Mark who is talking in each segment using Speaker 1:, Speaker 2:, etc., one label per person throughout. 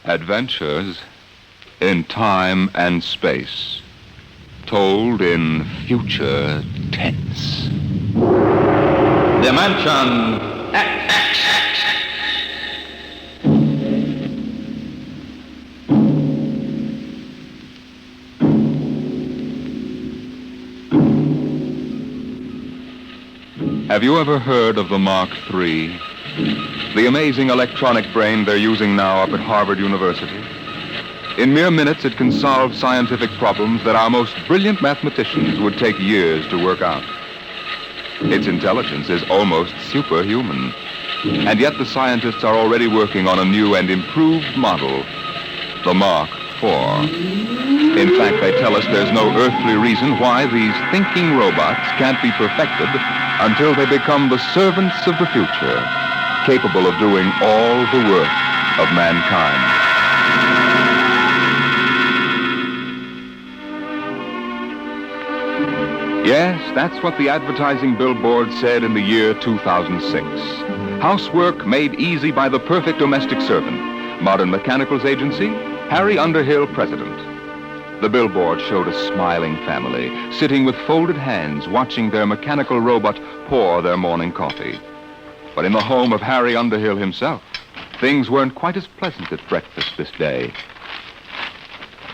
Speaker 1: Adventures in time and space, told in future tense.
Speaker 2: Dimension X.
Speaker 1: Have you ever heard of the Mark III? The amazing electronic brain they're using now up at Harvard University? In mere minutes, it can solve scientific problems that our most brilliant mathematicians would take years to work out. Its intelligence is almost superhuman. And yet the scientists are already working on a new and improved model, the Mark IV. In fact, they tell us there's no earthly reason why these thinking robots can't be perfected until they become the servants of the future, capable of doing all the work of mankind. Yes, that's what the advertising billboard said in the year 2006. Housework made easy by the perfect domestic servant. Modern Mechanicals Agency, Harry Underhill, President. The billboard showed a smiling family, sitting with folded hands, watching their mechanical robot pour their morning coffee. But in the home of Harry Underhill himself, things weren't quite as pleasant at breakfast this day.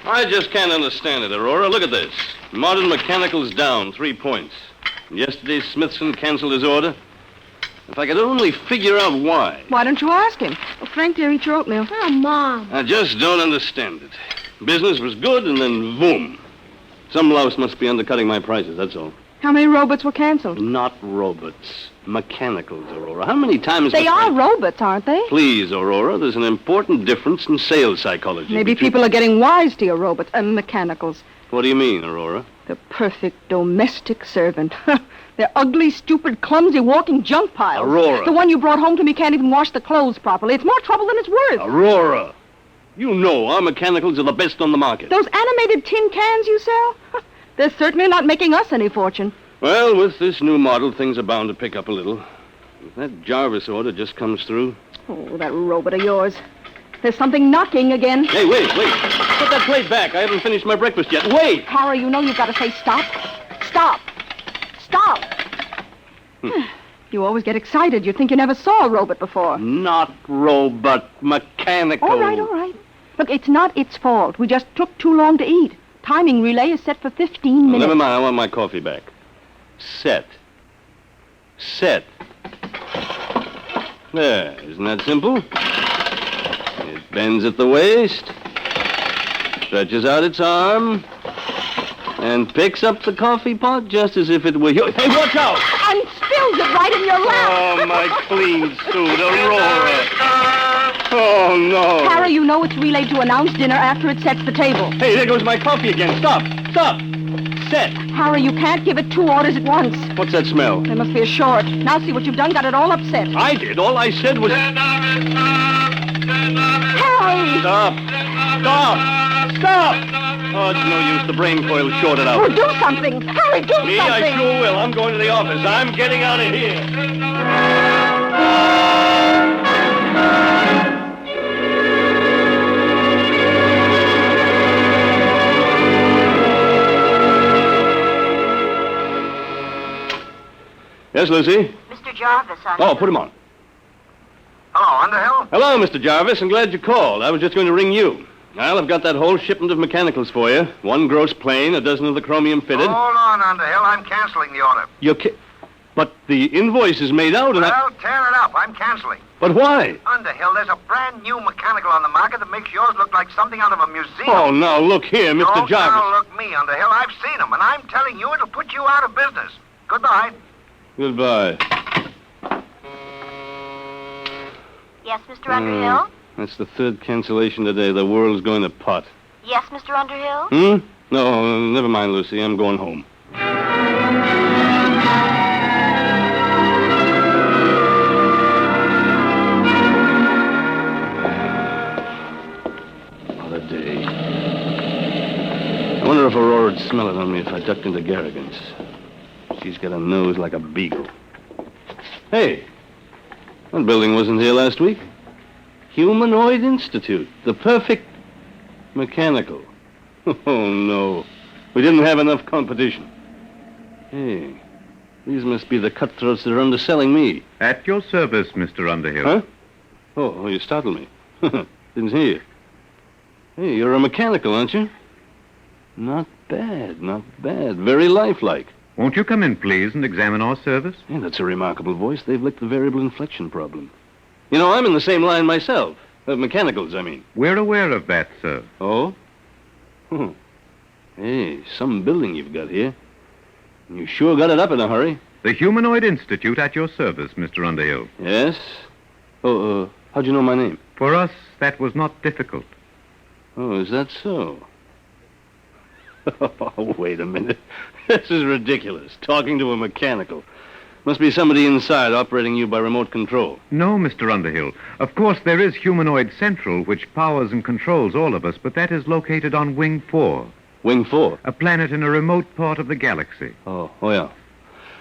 Speaker 3: I just can't understand it, Aurora. Look at this. Modern Mechanical's down 3 points. Yesterday, Smithson canceled his order. If I could only figure out why.
Speaker 4: Why don't you ask him? Oh, Frank, dear, eat your oatmeal.
Speaker 5: Oh, Mom.
Speaker 3: I just don't understand it. Business was good, and then boom. Some louse must be undercutting my prices, that's all.
Speaker 4: How many robots were canceled?
Speaker 3: Not robots. Mechanicals, Aurora. How many times...
Speaker 4: They are robots, aren't they?
Speaker 3: Please, Aurora, there's an important difference in sales psychology.
Speaker 4: Maybe people are getting wise to your robots and mechanicals.
Speaker 3: What do you mean, Aurora?
Speaker 4: The perfect domestic servant. They're ugly, stupid, clumsy, walking junk piles.
Speaker 3: Aurora.
Speaker 4: The one you brought home to me can't even wash the clothes properly. It's more trouble than it's worth.
Speaker 3: Aurora! You know our mechanicals are the best on the market.
Speaker 4: Those animated tin cans you sell? They're certainly not making us any fortune.
Speaker 3: Well, with this new model, things are bound to pick up a little. If that Jarvis order just comes through...
Speaker 4: Oh, that robot of yours. There's something knocking again.
Speaker 3: Hey, wait. Put that plate back. I haven't finished my breakfast yet. Wait!
Speaker 4: Harry, you know you've got to say stop. Stop. Stop. You always get excited. You think you never saw a robot before.
Speaker 3: Not robot, mechanical.
Speaker 4: All right. Look, it's not its fault. We just took too long to eat. Timing relay is set for 15 minutes.
Speaker 3: Never mind. I want my coffee back. Set. There. Isn't that simple? It bends at the waist, stretches out its arm, and picks up the coffee pot just as if it were yours. Hey, watch out!
Speaker 4: And spills it right in your lap.
Speaker 3: Oh, my clean suit, Aurora. Oh, no.
Speaker 4: Harry, you know it's relayed to announce dinner after it sets the table.
Speaker 3: Hey, there goes my coffee again. Stop. Set.
Speaker 4: Harry, you can't give it 2 orders at once.
Speaker 3: What's that smell?
Speaker 4: There must be a short. Now see what you've done. Got it all upset.
Speaker 3: I did. All I said was...
Speaker 4: Harry!
Speaker 3: Stop! Oh, it's no use. The brain coil's shorted out.
Speaker 4: Oh, do something. Harry, do something.
Speaker 3: I sure will. I'm going to the office. I'm getting out of here. Yes, Lucy?
Speaker 5: Mr. Jarvis,
Speaker 3: Put him on.
Speaker 6: Hello, Underhill?
Speaker 3: Hello, Mr. Jarvis. I'm glad you called. I was just going to ring you. Well, I've got that whole shipment of mechanicals for you. 1 gross plane, 12 of the chromium fitted.
Speaker 6: Hold on, Underhill. I'm canceling the order.
Speaker 3: But the invoice is made out and
Speaker 6: Well, tear it up. I'm canceling.
Speaker 3: But why?
Speaker 6: Underhill, there's a brand new mechanical on the market that makes yours look like something out of a museum.
Speaker 3: Oh, now, look here, Mr.
Speaker 6: Don't
Speaker 3: Jarvis.
Speaker 6: now look me, Underhill. I've seen them, and I'm telling you it'll put you out of business. Goodbye.
Speaker 3: Goodbye.
Speaker 5: Yes, Mr. Underhill?
Speaker 3: That's the 3rd cancellation today. The world's going to pot.
Speaker 5: Yes, Mr. Underhill?
Speaker 3: No, never mind, Lucy. I'm going home. What a day. I wonder if Aurora'd smell it on me if I ducked into Garrigan's. She's got a nose like a beagle. Hey, that building wasn't here last week. Humanoid Institute. The perfect mechanical. Oh, no. We didn't have enough competition. Hey, these must be the cutthroats that are underselling me.
Speaker 7: At your service, Mr. Underhill.
Speaker 3: Huh? Oh, you startled me. Didn't hear you. Hey, you're a mechanical, aren't you? Not bad, not bad. Very lifelike.
Speaker 7: Won't you come in, please, and examine our service?
Speaker 3: Yeah, that's a remarkable voice. They've licked the variable inflection problem. You know, I'm in the same line myself. Mechanicals, I mean.
Speaker 7: We're aware of that, sir.
Speaker 3: Oh? Hey, some building you've got here. You sure got it up in a hurry.
Speaker 7: The Humanoid Institute at your service, Mr. Underhill.
Speaker 3: Yes? Oh, how'd you know my name?
Speaker 7: For us, that was not difficult.
Speaker 3: Oh, is that so? Oh, wait a minute. This is ridiculous. Talking to a mechanical. Must be somebody inside operating you by remote control.
Speaker 7: No, Mr. Underhill. Of course, there is Humanoid Central, which powers and controls all of us, but that is located on Wing 4.
Speaker 3: Wing 4?
Speaker 7: A planet in a remote part of the galaxy.
Speaker 3: Oh, yeah.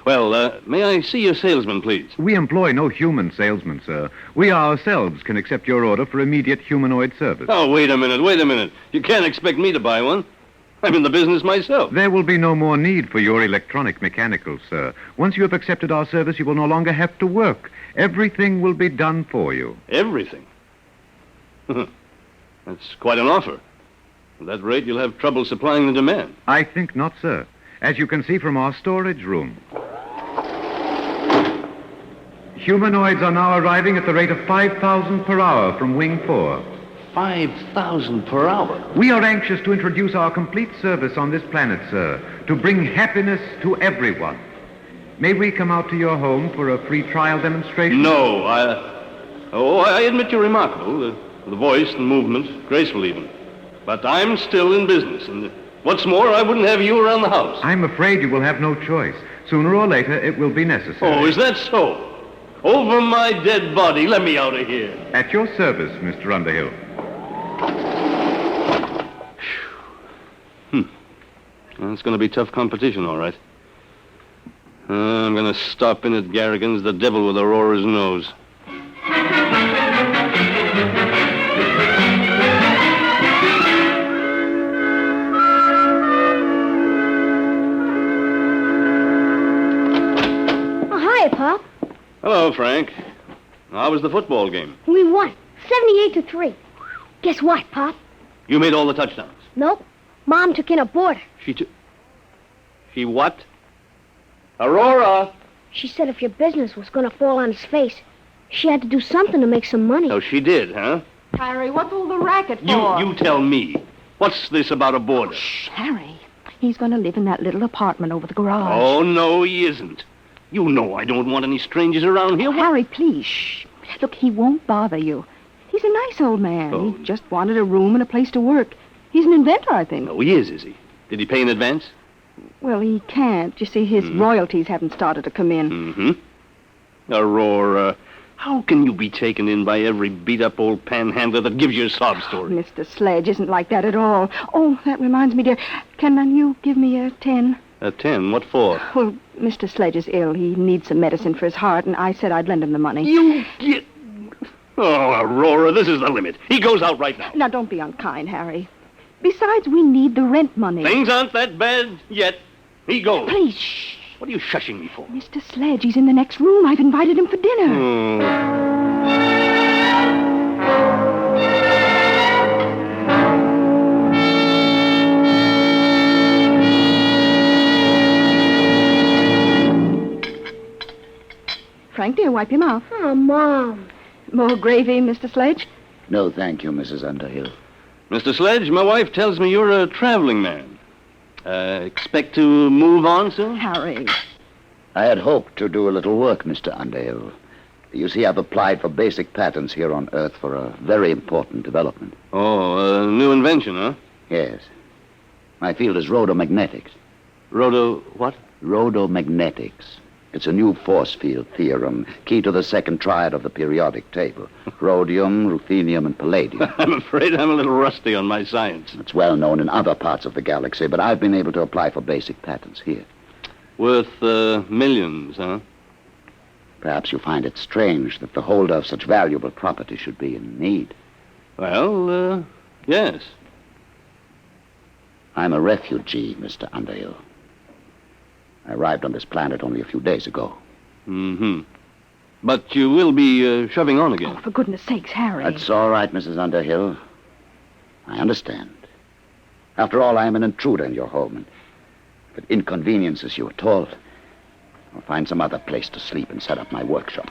Speaker 3: Well, may I see your salesman, please?
Speaker 7: We employ no human salesman, sir. We ourselves can accept your order for immediate humanoid service.
Speaker 3: Oh, wait a minute. You can't expect me to buy one. I'm in the business myself.
Speaker 7: There will be no more need for your electronic mechanicals, sir. Once you have accepted our service, you will no longer have to work. Everything will be done for you.
Speaker 3: Everything? That's quite an offer. At that rate, you'll have trouble supplying the demand.
Speaker 7: I think not, sir. As you can see from our storage room. Humanoids are now arriving at the rate of 5,000 per hour from Wing 4.
Speaker 3: 5,000 per hour?
Speaker 7: We are anxious to introduce our complete service on this planet, sir, to bring happiness to everyone. May we come out to your home for a free trial demonstration?
Speaker 3: No, I admit you're remarkable. The voice and movement, graceful even. But I'm still in business, and what's more, I wouldn't have you around the house.
Speaker 7: I'm afraid you will have no choice. Sooner or later, it will be necessary.
Speaker 3: Oh, is that so? Over my dead body, let me out of here.
Speaker 7: At your service, Mr. Underhill.
Speaker 3: It's going to be tough competition, all right. I'm going to stop in at Garrigan's, the devil with Aurora's nose.
Speaker 8: Oh, hi, Pop.
Speaker 3: Hello, Frank. How was the football game?
Speaker 8: We won 78-3. Guess what, Pop?
Speaker 3: You made all the touchdowns.
Speaker 8: Nope. Mom took in a boarder.
Speaker 3: She what? Aurora!
Speaker 8: She said if your business was going to fall on his face, she had to do something to make some money.
Speaker 3: Oh, she did, huh?
Speaker 4: Harry, what's all the racket for?
Speaker 3: You tell me. What's this about a boarder?
Speaker 4: Shh, Harry. He's going to live in that little apartment over the garage.
Speaker 3: Oh, no, he isn't. You know I don't want any strangers around here.
Speaker 4: Harry, please, shh. Look, he won't bother you. He's a nice old man.
Speaker 3: Oh.
Speaker 4: He just wanted a room and a place to work. He's an inventor, I think.
Speaker 3: Oh, he is he? Did he pay in advance?
Speaker 4: Well, he can't. You see, his royalties haven't started to come in.
Speaker 3: Mm-hmm. Aurora, how can you be taken in by every beat-up old panhandler that gives you a sob story?
Speaker 4: Mr. Sledge isn't like that at all. Oh, that reminds me, dear. Can you give me a 10?
Speaker 3: A 10? What for?
Speaker 4: Well, Mr. Sledge is ill. He needs some medicine for his heart, and I said I'd lend him the money.
Speaker 3: You get... Oh, Aurora, this is the limit. He goes out right now.
Speaker 4: Now, don't be unkind, Harry. Besides, we need the rent money.
Speaker 3: Things aren't that bad yet. He goes.
Speaker 4: Please, shh.
Speaker 3: What are you shushing me for?
Speaker 4: Mr. Sledge, he's in the next room. I've invited him for dinner. Frank, dear, wipe your mouth.
Speaker 8: Oh, Mom.
Speaker 4: More gravy, Mr. Sledge?
Speaker 2: No, thank you, Mrs. Underhill.
Speaker 3: Mr. Sledge, my wife tells me you're a traveling man. Expect to move on soon?
Speaker 4: Harry.
Speaker 2: I had hoped to do a little work, Mr. Underhill. You see, I've applied for basic patents here on Earth for a very important development.
Speaker 3: Oh, a new invention, huh?
Speaker 2: Yes. My field is rhodomagnetics.
Speaker 3: What?
Speaker 2: Rhodomagnetics. It's a new force field theorem, key to the second triad of the periodic table. Rhodium, ruthenium, and palladium.
Speaker 3: I'm afraid I'm a little rusty on my science.
Speaker 2: It's well known in other parts of the galaxy, but I've been able to apply for basic patents here.
Speaker 3: Worth millions, huh?
Speaker 2: Perhaps you find it strange that the holder of such valuable property should be in need.
Speaker 3: Well, yes.
Speaker 2: I'm a refugee, Mr. Underhill. I arrived on this planet only a few days ago.
Speaker 3: Mm-hmm. But you will be shoving on again.
Speaker 4: Oh, for goodness sakes, Harry.
Speaker 2: That's all right, Mrs. Underhill. I understand. After all, I am an intruder in your home, and if it inconveniences you at all, I'll find some other place to sleep and set up my workshop.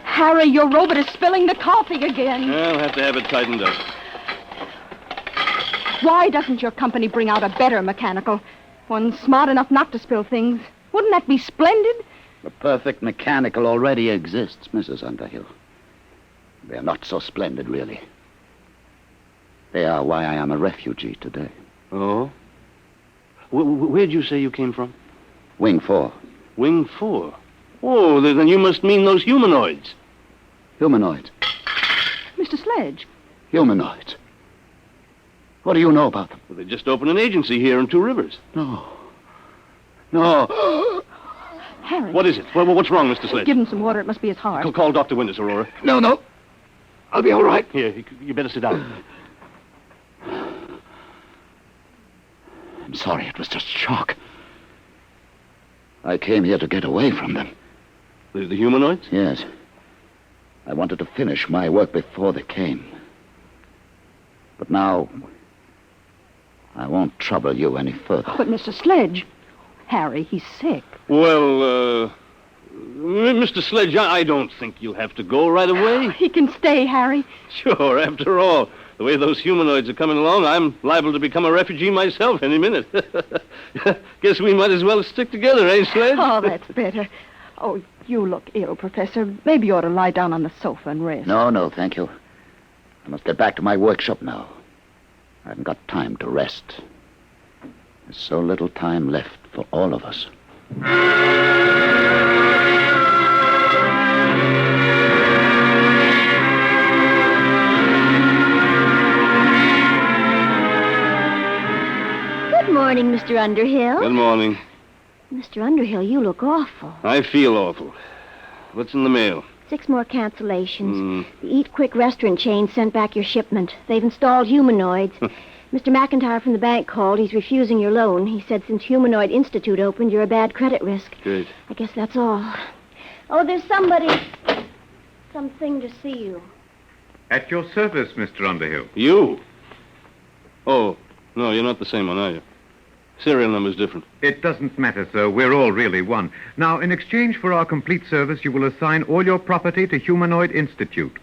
Speaker 4: Harry, your robot is spilling the coffee again.
Speaker 3: I'll have to have it tightened up.
Speaker 4: Why doesn't your company bring out a better mechanical? One smart enough not to spill things. Wouldn't that be splendid?
Speaker 2: The perfect mechanical already exists, Mrs. Underhill. They're not so splendid, really. They are why I am a refugee today.
Speaker 3: Oh? Where'd you say you came from?
Speaker 2: Wing 4.
Speaker 3: Wing 4? Oh, then you must mean those humanoids.
Speaker 2: Humanoids.
Speaker 4: Mr. Sledge.
Speaker 2: Humanoids. What do you know about them?
Speaker 3: Well, they just opened an agency here in Two Rivers.
Speaker 2: No. No.
Speaker 4: Harry.
Speaker 3: What is it? What's wrong, Mr. Sledge?
Speaker 4: Give him some water. It must be his heart.
Speaker 3: Call Dr. Winters, Aurora.
Speaker 2: No. I'll be all right.
Speaker 3: Here, you better sit down.
Speaker 2: I'm sorry. It was just shock. I came here to get away from them.
Speaker 3: The humanoids?
Speaker 2: Yes. I wanted to finish my work before they came. But now, I won't trouble you any further.
Speaker 4: But, Mr. Sledge, Harry, he's sick.
Speaker 3: Well, Mr. Sledge, I don't think you'll have to go right away.
Speaker 4: He can stay, Harry.
Speaker 3: Sure, after all, the way those humanoids are coming along, I'm liable to become a refugee myself any minute. Guess we might as well stick together, eh, Sledge?
Speaker 4: Oh, that's better. Oh, you look ill, Professor. Maybe you ought to lie down on the sofa and rest.
Speaker 2: No, thank you. I must get back to my workshop now. I haven't got time to rest. There's so little time left for all of us.
Speaker 8: Good morning, Mr. Underhill.
Speaker 3: Good morning.
Speaker 8: Mr. Underhill, you look awful.
Speaker 3: I feel awful. What's in the mail?
Speaker 8: 6 more cancellations. The Eat Quick restaurant chain sent back your shipment. They've installed humanoids. Mr. McIntyre from the bank called. He's refusing your loan. He said since Humanoid Institute opened, you're a bad credit risk.
Speaker 3: Good.
Speaker 8: I guess that's all. Oh, there's something to see you.
Speaker 7: At your service, Mr. Underhill.
Speaker 3: You? Oh, no, you're not the same one, are you? Serial number's different.
Speaker 7: It doesn't matter, sir. We're all really one. Now, in exchange for our complete service, you will assign all your property to Humanoid Institute.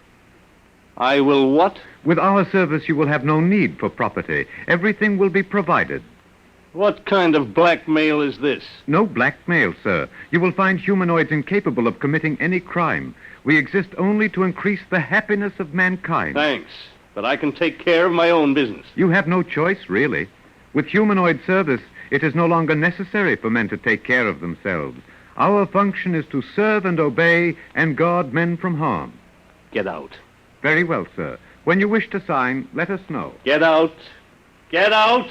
Speaker 3: I will what?
Speaker 7: With our service, you will have no need for property. Everything will be provided.
Speaker 3: What kind of blackmail is this?
Speaker 7: No blackmail, sir. You will find humanoids incapable of committing any crime. We exist only to increase the happiness of mankind.
Speaker 3: Thanks, but I can take care of my own business.
Speaker 7: You have no choice, really. With humanoid service, it is no longer necessary for men to take care of themselves. Our function is to serve and obey and guard men from harm.
Speaker 3: Get out.
Speaker 7: Very well, sir. When you wish to sign, let us know.
Speaker 3: Get out. Get out!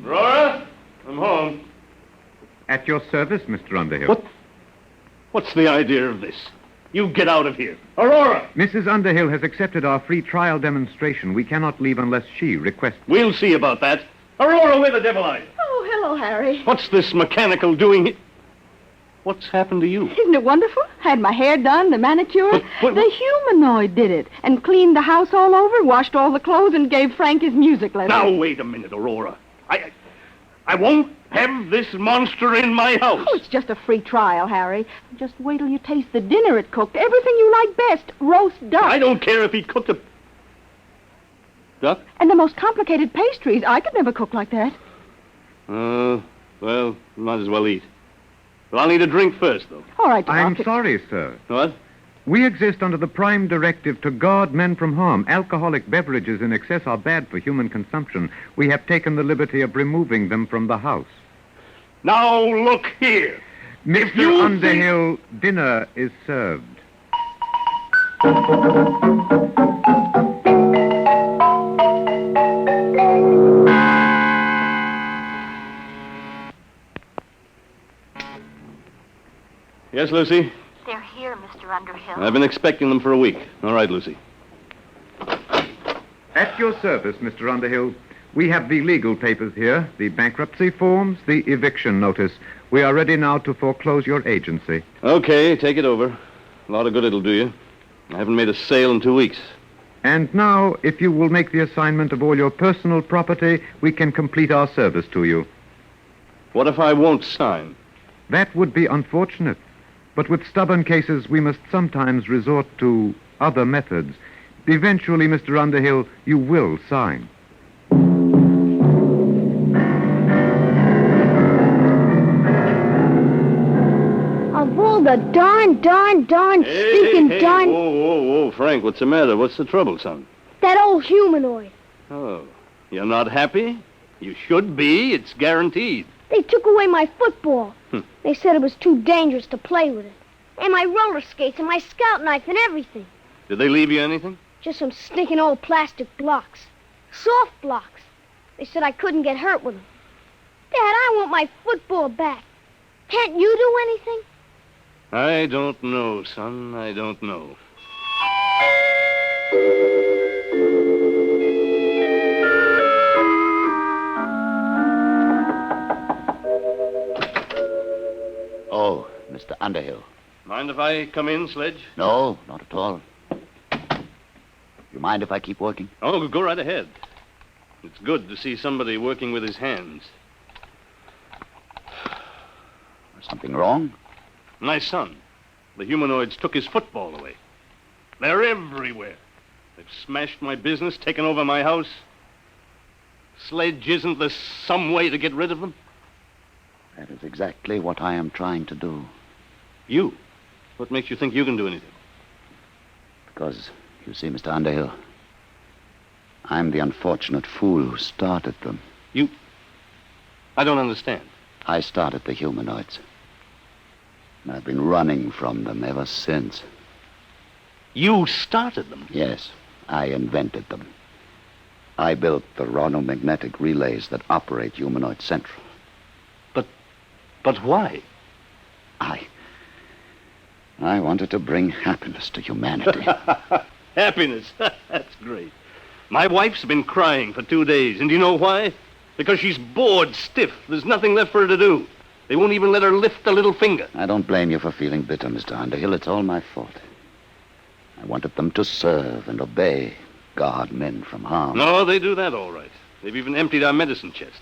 Speaker 3: Aurora, I'm home.
Speaker 7: At your service, Mr. Underhill.
Speaker 3: What's the idea of this? You get out of here. Aurora!
Speaker 7: Mrs. Underhill has accepted our free trial demonstration. We cannot leave unless she requests.
Speaker 3: We'll see about that. Aurora, where the devil are you?
Speaker 4: Oh, hello, Harry.
Speaker 3: What's this mechanical doing here? What's happened to you?
Speaker 4: Isn't it wonderful? Had my hair done, the manicure.
Speaker 3: But-
Speaker 4: The humanoid did it. And cleaned the house all over, washed all the clothes, and gave Frank his music lesson.
Speaker 3: Now, wait a minute, Aurora. I won't have this monster in my house.
Speaker 4: Oh, it's just a free trial, Harry. Just wait till you taste the dinner it cooked. Everything you like best. Roast duck.
Speaker 3: I don't care if he cooked a... Duck?
Speaker 4: And the most complicated pastries. I could never cook like that.
Speaker 3: Well, might as well eat. But I'll need a drink first, though.
Speaker 4: All right,
Speaker 7: I'm
Speaker 4: Doc.
Speaker 7: sorry, sir.
Speaker 3: What?
Speaker 7: We exist under the prime directive to guard men from harm. Alcoholic beverages in excess are bad for human consumption. We have taken the liberty of removing them from the house.
Speaker 3: Now, look here.
Speaker 7: Mr.
Speaker 3: you
Speaker 7: Underhill, dinner is served.
Speaker 3: Yes, Lucy?
Speaker 5: They're here, Mr. Underhill.
Speaker 3: I've been expecting them for a week. All right, Lucy.
Speaker 7: At your service, Mr. Underhill. We have the legal papers here, the bankruptcy forms, the eviction notice. We are ready now to foreclose your agency.
Speaker 3: Okay, take it over. A lot of good it'll do you. I haven't made a sale in 2 weeks.
Speaker 7: And now, if you will make the assignment of all your personal property, we can complete our service to you.
Speaker 3: What if I won't sign?
Speaker 7: That would be unfortunate. But with stubborn cases, we must sometimes resort to other methods. Eventually, Mr. Underhill, you will sign.
Speaker 8: Of all the darn, stinking darn...
Speaker 3: Whoa, Frank, what's the matter? What's the trouble, son?
Speaker 8: That old humanoid.
Speaker 3: Oh, you're not happy? You should be. It's guaranteed.
Speaker 8: They took away my football. They said it was too dangerous to play with it. And my roller skates and my scout knife and everything.
Speaker 3: Did they leave you anything?
Speaker 8: Just some stinking old plastic blocks. Soft blocks. They said I couldn't get hurt with them. Dad, I want my football back. Can't you do anything?
Speaker 3: I don't know, son. I don't know.
Speaker 2: Oh, Mr. Underhill.
Speaker 3: Mind if I come in, Sledge?
Speaker 2: No, not at all. You mind if I keep working?
Speaker 3: Oh, go right ahead. It's good to see somebody working with his hands.
Speaker 2: Something wrong?
Speaker 3: My son. The humanoids took his football away. They're everywhere. They've smashed my business, taken over my house. Sledge, isn't there some way to get rid of them?
Speaker 2: That is exactly what I am trying to do.
Speaker 3: You? What makes you think you can do anything?
Speaker 2: Because, you see, Mr. Underhill, I'm the unfortunate fool who started them.
Speaker 3: You? I don't understand.
Speaker 2: I started the humanoids. And I've been running from them ever since.
Speaker 3: You started them?
Speaker 2: Yes, I invented them. I built the ronomagnetic relays that operate Humanoid Central.
Speaker 3: But why?
Speaker 2: I wanted to bring happiness to humanity.
Speaker 3: Happiness? That's great. My wife's been crying for 2 days, and do you know why? Because she's bored stiff. There's nothing left for her to do. They won't even let her lift a little finger.
Speaker 2: I don't blame you for feeling bitter, Mr. Underhill. It's all my fault. I wanted them to serve and obey, guard men from harm.
Speaker 3: No, they do that all right. They've even emptied our medicine chest.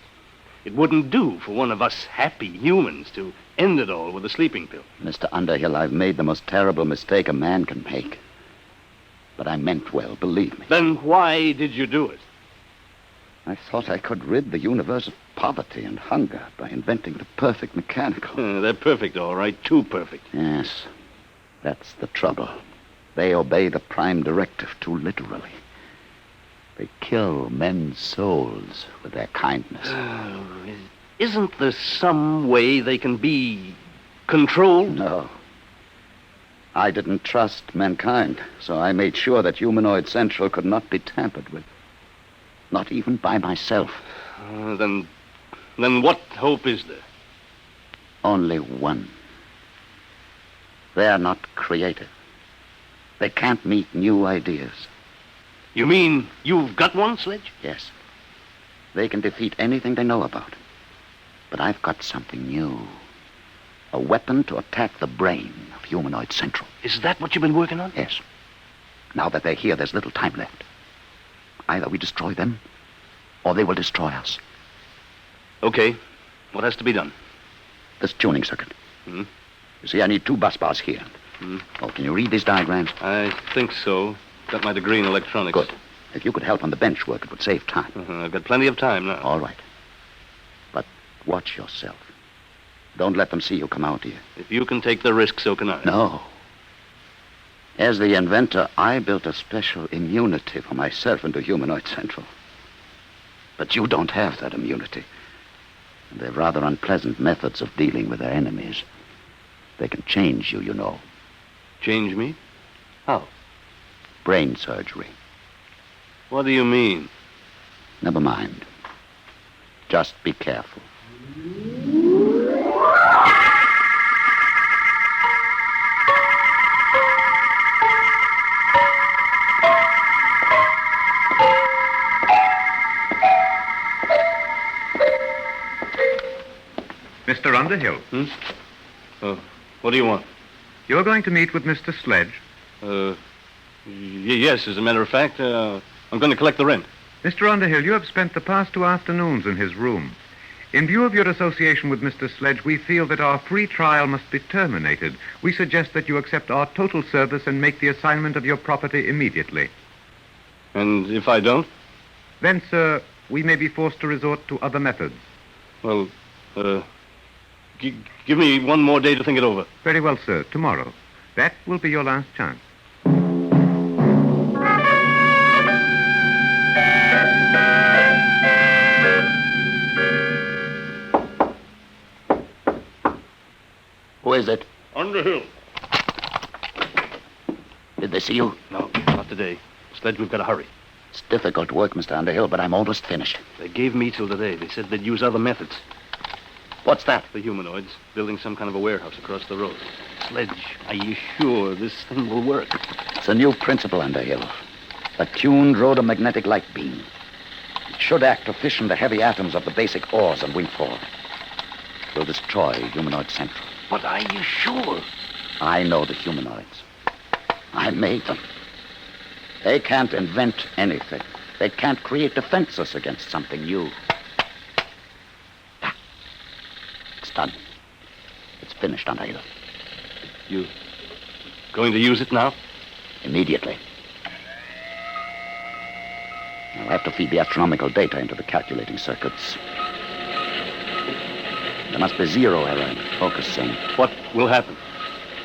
Speaker 3: It wouldn't do for one of us happy humans to end it all with a sleeping pill.
Speaker 2: Mr. Underhill, I've made the most terrible mistake a man can make. But I meant well, believe me.
Speaker 3: Then why did you do it?
Speaker 2: I thought I could rid the universe of poverty and hunger by inventing the perfect mechanical.
Speaker 3: They're perfect, all right. Too perfect.
Speaker 2: Yes, that's the trouble. They obey the prime directive too literally. They kill men's souls with their kindness.
Speaker 3: Isn't there some way they can be controlled?
Speaker 2: No. I didn't trust mankind, so I made sure that Humanoid Central could not be tampered with. Not even by myself.
Speaker 3: Then what hope is there?
Speaker 2: Only one. They are not creative. They can't meet new ideas.
Speaker 3: You mean you've got one, Sledge?
Speaker 2: Yes. They can defeat anything they know about. But I've got something new. A weapon to attack the brain of Humanoid Central.
Speaker 3: Is that what you've been working on?
Speaker 2: Yes. Now that they're here, there's little time left. Either we destroy them, or they will destroy us.
Speaker 3: Okay. What has to be done?
Speaker 2: This tuning circuit.
Speaker 3: Hmm?
Speaker 2: You see, I need 2 bus bars here. Oh, can you read these diagrams?
Speaker 3: I think so. Got my degree in electronics.
Speaker 2: Good. If you could help on the bench work, it would save time.
Speaker 3: I've got plenty of time now.
Speaker 2: All right. But watch yourself. Don't let them see you come out here.
Speaker 3: If you can take the risk, so can I.
Speaker 2: No. As the inventor, I built a special immunity for myself into Humanoid Central. But you don't have that immunity. And they're rather unpleasant methods of dealing with their enemies. They can change you, you know.
Speaker 3: Change me? How?
Speaker 2: Brain surgery.
Speaker 3: What do you mean?
Speaker 2: Never mind. Just be careful.
Speaker 7: Mr. Underhill,
Speaker 3: What do you want?
Speaker 7: you're going to meet with Mr. Sledge.
Speaker 3: Yes, as a matter of fact, I'm going to collect the rent.
Speaker 7: Mr. Underhill, you have spent the past 2 afternoons in his room. In view of your association with Mr. Sledge, we feel that our free trial must be terminated. We suggest that you accept our total service and make the assignment of your property immediately.
Speaker 3: And if I don't?
Speaker 7: Then, sir, we may be forced to resort to other methods.
Speaker 3: Well, give me one more day to think it over.
Speaker 7: Very well, sir. Tomorrow. That will be your last chance.
Speaker 2: Who is it?
Speaker 3: Underhill.
Speaker 2: Did they see you?
Speaker 3: No, not today. Sledge, we've got to hurry.
Speaker 2: It's difficult work, Mr. Underhill, but I'm almost finished.
Speaker 3: They gave me till today. They said they'd use other methods.
Speaker 2: What's that?
Speaker 3: The humanoids building some kind of a warehouse across the road. Sledge, are you sure this thing will work?
Speaker 2: It's a new principle, Underhill. A tuned rhodomagnetic light beam. It should act to fission the heavy atoms of the basic ores on Wing 4. It will destroy Humanoid Central.
Speaker 3: But are you sure?
Speaker 2: I know the humanoids. I made them. They can't invent anything. They can't create defenses against something new. It's done. It's finished, Underhill.
Speaker 3: You going to use it now?
Speaker 2: Immediately. I'll have to feed the astronomical data into the calculating circuits. There must be zero error in focusing.
Speaker 3: What will happen?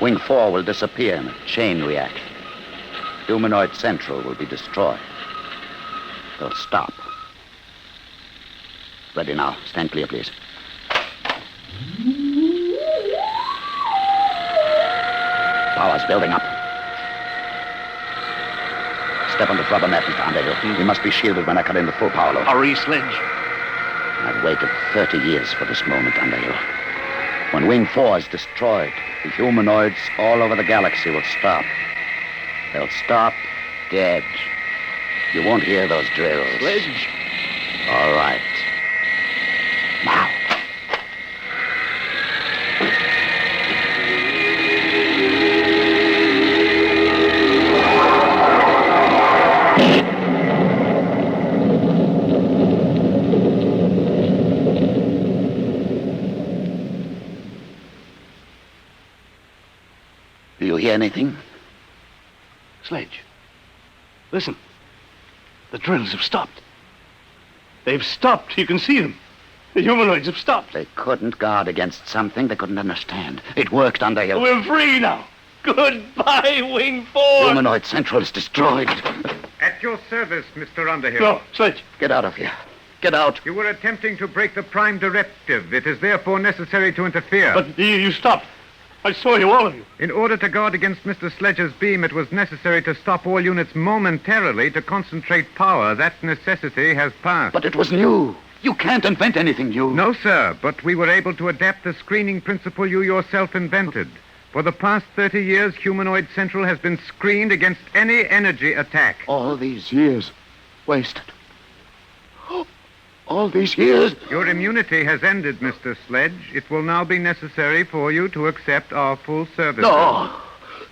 Speaker 2: Wing 4 will disappear in a chain reaction. Humanoid Central will be destroyed. They'll stop. Ready now. Stand clear, please. Power's building up. Step on the rubber mat, Mr. Underhill. We must be shielded when I cut in the full power load.
Speaker 3: Hurry, Sledge.
Speaker 2: I've waited 30 years for this moment, Underhill. When Wing 4 is destroyed, the humanoids all over the galaxy will stop. They'll stop dead. You won't hear those drills.
Speaker 3: Sledge.
Speaker 2: All right. Now. Do you hear anything?
Speaker 3: Sledge. Listen. The drills have stopped. They've stopped. You can see them. The humanoids have stopped.
Speaker 2: They couldn't guard against something they couldn't understand. It worked, Underhill.
Speaker 3: We're free now. Goodbye, Wing 4.
Speaker 2: Humanoid Central is destroyed.
Speaker 7: At your service, Mr. Underhill.
Speaker 3: No, Sledge.
Speaker 2: Get out of here. Get out.
Speaker 7: You were attempting to break the Prime Directive. It is therefore necessary to interfere.
Speaker 3: But you stopped. I saw you, all of you.
Speaker 7: In order to guard against Mr. Sledge's beam, it was necessary to stop all units momentarily to concentrate power. That necessity has passed.
Speaker 2: But it was new. You can't invent anything new.
Speaker 7: No, sir, but we were able to adapt the screening principle you yourself invented. For the past 30 years, Humanoid Central has been screened against any energy attack.
Speaker 2: All these years wasted. All these years.
Speaker 7: Your immunity has ended, Mr. Sledge. It will now be necessary for you to accept our full service.
Speaker 2: No.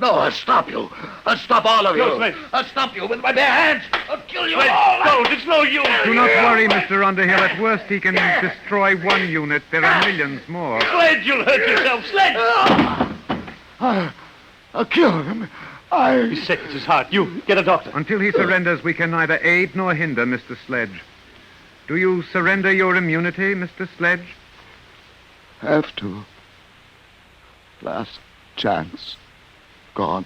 Speaker 2: No, I'll stop you. I'll stop all of you.
Speaker 3: No, Sledge.
Speaker 2: I'll stop you with my bare hands. I'll kill you
Speaker 3: Sledge,
Speaker 2: all.
Speaker 3: don't. It's no use.
Speaker 7: Do not worry, Mr. Underhill. At worst, he can destroy one unit. There are millions more.
Speaker 3: Sledge, you'll hurt yourself. Sledge.
Speaker 2: I'll kill him.
Speaker 3: He's sick. It's his heart. You, get a doctor.
Speaker 7: Until he surrenders, we can neither aid nor hinder Mr. Sledge. Do you surrender your immunity, Mr. Sledge?
Speaker 2: Have to. Last chance. Gone.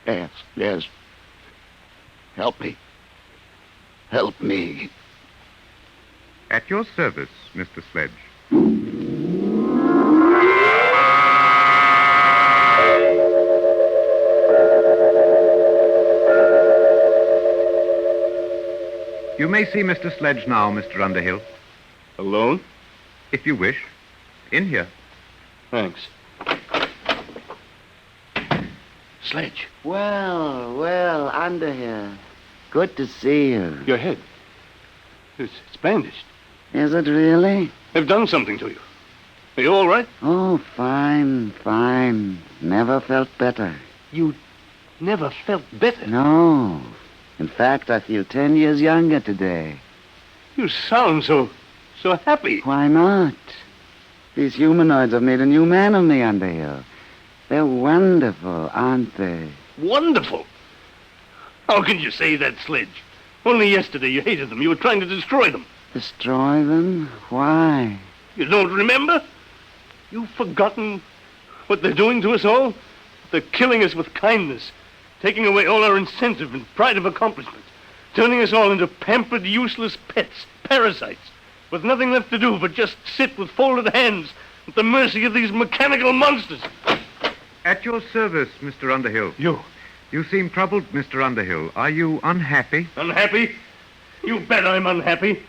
Speaker 2: Yes, yes. Help me. Help me.
Speaker 7: At your service, Mr. Sledge. You may see Mr. Sledge now, Mr. Underhill,
Speaker 3: Alone?
Speaker 7: if you wish. In here.
Speaker 3: Thanks. Sledge,
Speaker 2: Well, Underhill. Good to see you.
Speaker 3: your head. It's bandaged.
Speaker 2: Is it really?
Speaker 3: They've done something to you. Are you all right?
Speaker 2: Oh, fine. Never felt better.
Speaker 3: You never felt better.
Speaker 2: No. In fact, I feel 10 years younger today.
Speaker 3: You sound so happy.
Speaker 2: Why not? These humanoids have made a new man of me, Underhill. They're wonderful, aren't they?
Speaker 3: Wonderful. How can you say that, Sledge? Only yesterday you hated them. You were trying to destroy them.
Speaker 2: Destroy them? Why?
Speaker 3: You don't remember? You've forgotten what they're doing to us all? They're killing us with kindness, taking away all our incentive and pride of accomplishment, turning us all into pampered, useless pets, parasites, with nothing left to do but just sit with folded hands at the mercy of these mechanical monsters.
Speaker 7: At your service, Mr. Underhill. You seem troubled, Mr. Underhill. Are you unhappy?
Speaker 3: Unhappy? You bet I'm unhappy.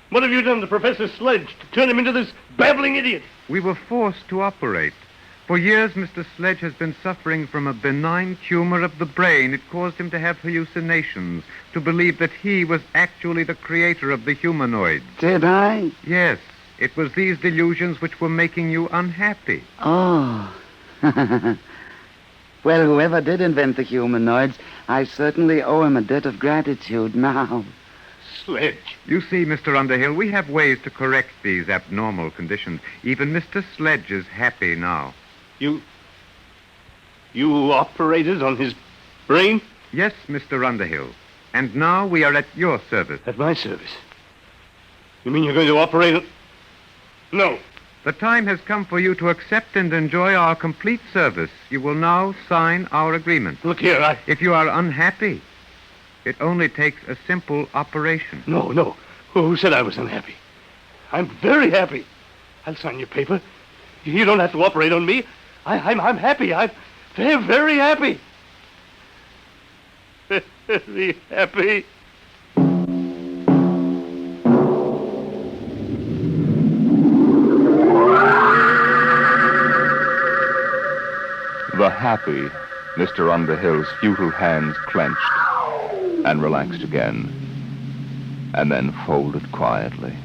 Speaker 3: What have you done to Professor Sledge to turn him into this babbling idiot?
Speaker 7: We were forced to operate. For years, Mr. Sledge has been suffering from a benign tumor of the brain. It caused him to have hallucinations, to believe that he was actually the creator of the humanoids.
Speaker 2: Did I?
Speaker 7: Yes, it was these delusions which were making you unhappy.
Speaker 2: Oh. Well, whoever did invent the humanoids, I certainly owe him a debt of gratitude now.
Speaker 3: Sledge.
Speaker 7: You see, Mr. Underhill, we have ways to correct these abnormal conditions. Even Mr. Sledge is happy now.
Speaker 3: You operated on his brain?
Speaker 7: Yes, Mr. Underhill. And now we are at your service.
Speaker 3: At my service? You mean you're going to operate on... No.
Speaker 7: The time has come for you to accept and enjoy our complete service. You will now sign our agreement.
Speaker 3: Look here,
Speaker 7: If you are unhappy, it only takes a simple operation.
Speaker 3: No. Who said I was unhappy? I'm very happy. I'll sign your paper. You don't have to operate on me. I'm happy. I'm very, very happy. Very happy.
Speaker 1: The happy Mr. Underhill's futile hands clenched and relaxed again, and then folded quietly.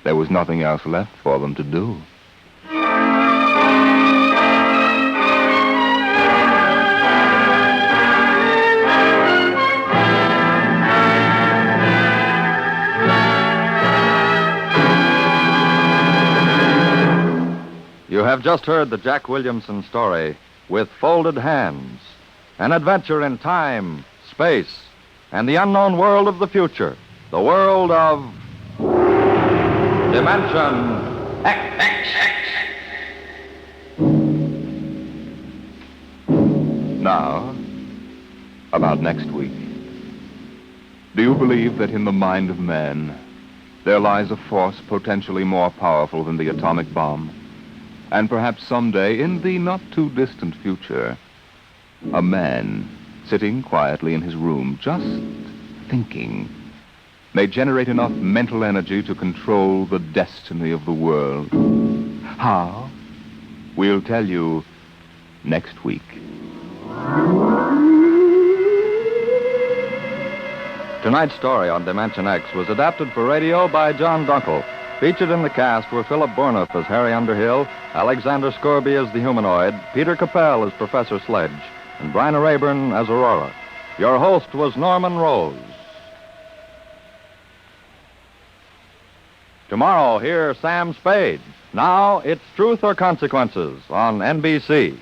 Speaker 1: There was nothing else left for them to do.
Speaker 9: You have just heard the Jack Williamson story, With Folded Hands, an adventure in time, space, and the unknown world of the future, the world of Dimension X.
Speaker 1: Now, about next week. Do you believe that in the mind of man there lies a force potentially more powerful than the atomic bomb? And perhaps someday, in the not-too-distant future, a man sitting quietly in his room, just thinking, may generate enough mental energy to control the destiny of the world. How? We'll tell you next week.
Speaker 9: Tonight's story on Dimension X was adapted for radio by John Dunkel. Featured in the cast were Philip Bourneuf as Harry Underhill, Alexander Scorby as the humanoid, Peter Capell as Professor Sledge, and Bryna Rayburn as Aurora. Your host was Norman Rose. Tomorrow, hear Sam Spade. Now, it's Truth or Consequences on NBC.